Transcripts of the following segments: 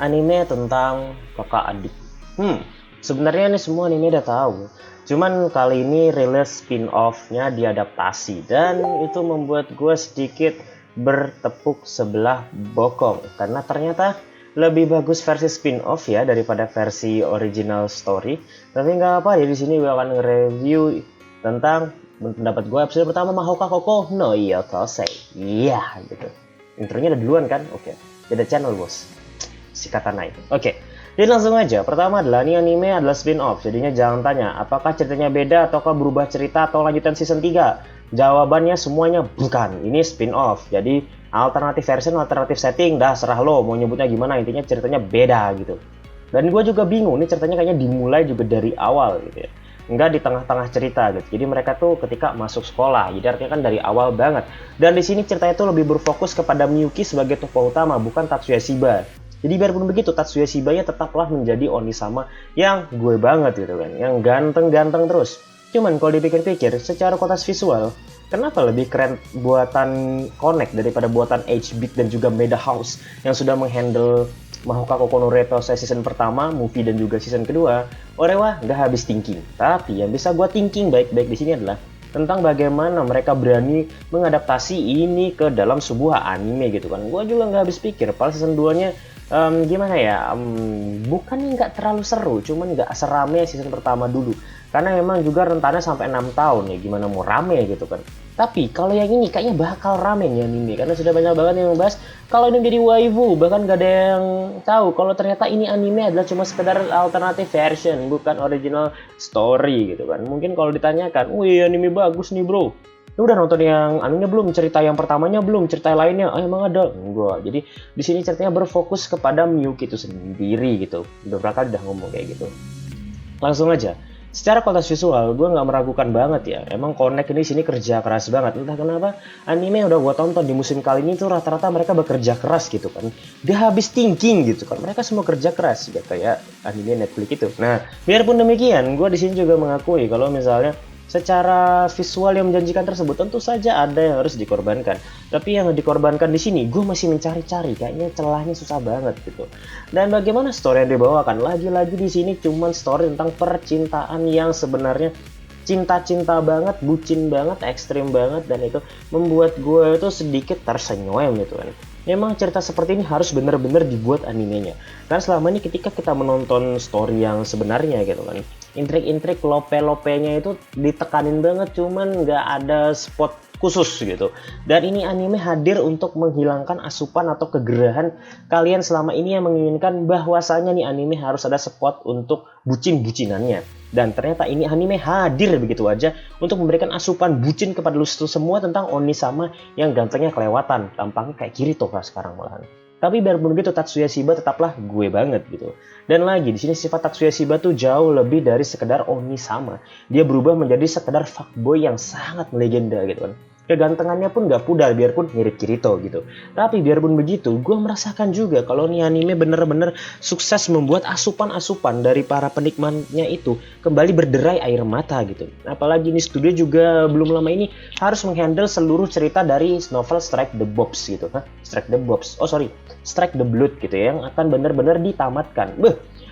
anime tentang kakak adik. Sebenarnya ini semua anime udah tahu. Cuman kali ini rilis spin-off-nya diadaptasi dan itu membuat gue sedikit bertepuk sebelah bokong karena ternyata lebih bagus versi spin-off ya daripada versi original story. Tapi nggak apa ya, di sini gue akan nge-review tentang pendapat gue episode pertama Mahoka Koko no Yotose. Iya gitu. Intronya udah duluan kan? Oke. Beda channel bos. Si Katanai. Oke. Jadi langsung aja. Pertama adalah ini anime adalah spin-off. Jadinya jangan tanya apakah ceritanya beda ataukah berubah cerita atau lanjutan season 3. Jawabannya semuanya bukan. Ini spin-off. Jadi alternatif version, alternatif setting. Dah serah lo mau nyebutnya gimana. Intinya ceritanya beda gitu. Dan gue juga bingung. Ini ceritanya kayaknya dimulai juga dari awal gitu ya. Enggak di tengah-tengah cerita gitu. Jadi mereka tuh ketika masuk sekolah. Jadi artinya kan dari awal banget. Dan di sini ceritanya tuh lebih berfokus kepada Miyuki sebagai tokoh utama, bukan Tatsuya Shiba. Jadi biarpun begitu, Tatsuya Shiba-nya tetaplah menjadi Onisama yang gue banget gitu kan. Yang ganteng-ganteng terus. Cuman kalau dipikir-pikir, secara kualitas visual, kenapa lebih keren buatan Connect daripada buatan H-Beat dan juga Madhouse yang sudah menghandle Mahoka Koko no Yotose season pertama, movie dan juga season kedua. Orewa nggak habis thinking. Tapi yang bisa gue thinking baik-baik di sini adalah tentang bagaimana mereka berani mengadaptasi ini ke dalam sebuah anime gitu kan. Gue juga nggak habis pikir, padahal season 2-nya gimana ya, bukan nggak terlalu seru, cuman nggak serame season pertama dulu. Karena memang juga rentannya sampai 6 tahun ya, gimana mau rame gitu kan. Tapi kalau yang ini kayaknya bakal rame nih anime, karena sudah banyak banget yang membahas kalau ini menjadi waifu, bahkan gak ada yang tahu kalau ternyata ini anime adalah cuma sekedar alternative version, bukan original story gitu kan. Mungkin kalau ditanyakan, wih anime bagus nih bro, lu udah nonton yang anunya belum, cerita yang pertamanya belum, cerita lainnya emang ada? Enggak. Jadi di sini ceritanya berfokus kepada Miyuki itu sendiri gitu. Beberapa kali udah ngomong kayak gitu. Langsung aja, secara kualitas visual gue nggak meragukan banget ya. Emang Connect ini sini kerja keras banget. Entah kenapa anime yang udah gue tonton di musim kali ini tuh rata-rata mereka bekerja keras gitu kan. Dia habis thinking gitu kan. Mereka semua kerja keras gitu kayak anime Netflix itu. Nah, biarpun demikian, gue di sini juga mengakui kalau misalnya secara visual yang menjanjikan tersebut tentu saja ada yang harus dikorbankan. Tapi yang dikorbankan di sini gue masih mencari-cari, kayaknya celahnya susah banget gitu. Dan bagaimana story yang dibawakan? Lagi-lagi di sini cuman story tentang percintaan yang sebenarnya cinta-cinta banget, bucin banget, ekstrim banget, dan itu membuat gue itu sedikit tersenyum gitu kan. Memang cerita seperti ini harus benar-benar dibuat animenya. Karena selama ini ketika kita menonton story yang sebenarnya gitu kan, intrik-intrik lope-lopenya itu ditekanin banget, cuman nggak ada spot khusus gitu. Dan ini anime hadir untuk menghilangkan asupan atau kegerahan kalian selama ini yang menginginkan bahwasanya nih anime harus ada spot untuk bucin-bucinannya. Dan ternyata ini anime hadir begitu aja untuk memberikan asupan bucin kepada lu semua tentang Onisama yang gantengnya kelewatan, tampangnya kayak Kirito lah sekarang malahan. Tapi biarpun begitu Tatsuya Shiba tetaplah gue banget gitu. Dan lagi di sini sifat Tatsuya Shiba tuh jauh lebih dari sekedar Onisama. Dia berubah menjadi sekedar fuckboy yang sangat melegenda gitu kan. Kegantengannya pun gak pudar biarpun mirip Kirito gitu. Tapi biarpun begitu, gue merasakan juga kalau nih anime bener-bener sukses membuat asupan-asupan dari para penikmatnya itu kembali berderai air mata gitu. Apalagi ini studio juga belum lama ini harus menghandle seluruh cerita dari novel Strike the Box gitu. Strike the Box, Strike the Blood gitu ya, yang akan bener-bener ditamatkan.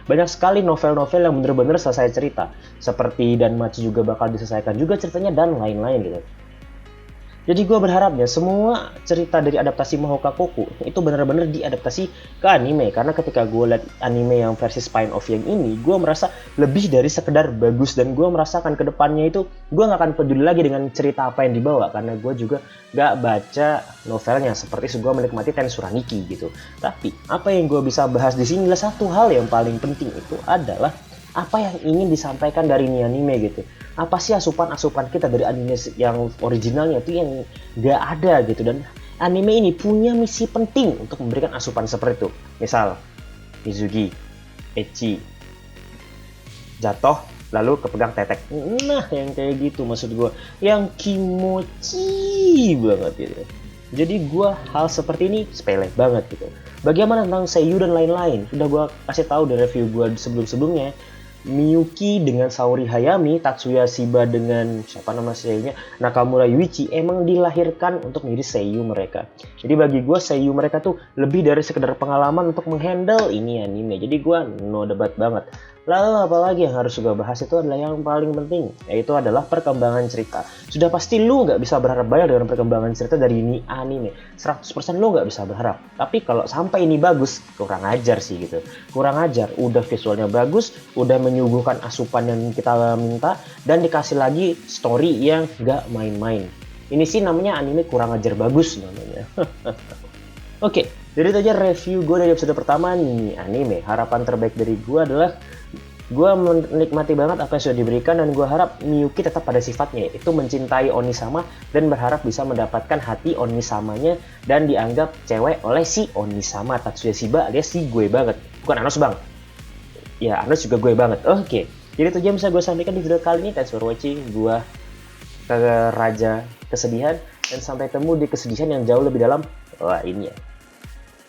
Banyak sekali novel-novel yang bener-bener selesai cerita. Seperti Danmachi juga bakal diselesaikan juga ceritanya dan lain-lain gitu. Jadi gue berharapnya semua cerita dari adaptasi Mahoka Koko itu benar-benar diadaptasi ke anime. Karena ketika gue lihat anime yang versi spin-off yang ini, gue merasa lebih dari sekedar bagus. Dan gue merasakan ke depannya itu gue gak akan peduli lagi dengan cerita apa yang dibawa. Karena gue juga gak baca novelnya seperti gue menikmati Tensuraniki gitu. Tapi apa yang gue bisa bahas di sini adalah satu hal yang paling penting, itu adalah apa yang ingin disampaikan dari ini anime gitu. Apa sih asupan-asupan kita dari anime yang originalnya itu yang gak ada gitu. Dan anime ini punya misi penting untuk memberikan asupan seperti itu. Misal Mizugi, Echi jatuh lalu kepegang tetek. Nah yang kayak gitu maksud gue, yang kimochi banget gitu. Jadi gue hal seperti ini sepele banget gitu. Bagaimana tentang Seiyu dan lain-lain? Udah gue kasih tahu di review gue sebelum-sebelumnya. Miyuki dengan Saori Hayami, Tatsuya Shiba dengan siapa nama seiyu-nya, Nakamura Yuichi, emang dilahirkan untuk menjadi seiyu mereka. Jadi bagi gue seiyu mereka tuh lebih dari sekedar pengalaman untuk menghandle ini anime. Jadi gue no debat banget. Lalu apalagi yang harus gue bahas itu adalah yang paling penting, yaitu adalah perkembangan cerita. Sudah pasti lu nggak bisa berharap banyak dengan perkembangan cerita dari ini anime. 100% lu nggak bisa berharap. Tapi kalau sampai ini bagus, kurang ajar sih gitu. Kurang ajar, udah visualnya bagus, udah menyuguhkan asupan yang kita minta, dan dikasih lagi story yang nggak main-main. Ini sih namanya anime kurang ajar bagus namanya. Oke, jadi itu aja review gue dari episode pertama nih anime. Harapan terbaik dari gue adalah gue menikmati banget apa yang sudah diberikan, dan gue harap Miyuki tetap pada sifatnya, yaitu mencintai Onisama dan berharap bisa mendapatkan hati Onisamanya dan dianggap cewek oleh si Onisama, Tatsuya Shiba alias si gue banget. Bukan Anos bang. Ya Anos juga gue banget. Oke, jadi itu aja yang bisa gue sampaikan di video kali ini. Thanks for watching. Gue ke Raja Kesedihan, dan sampai ketemu di kesedihan yang jauh lebih dalam. Wah ini ya.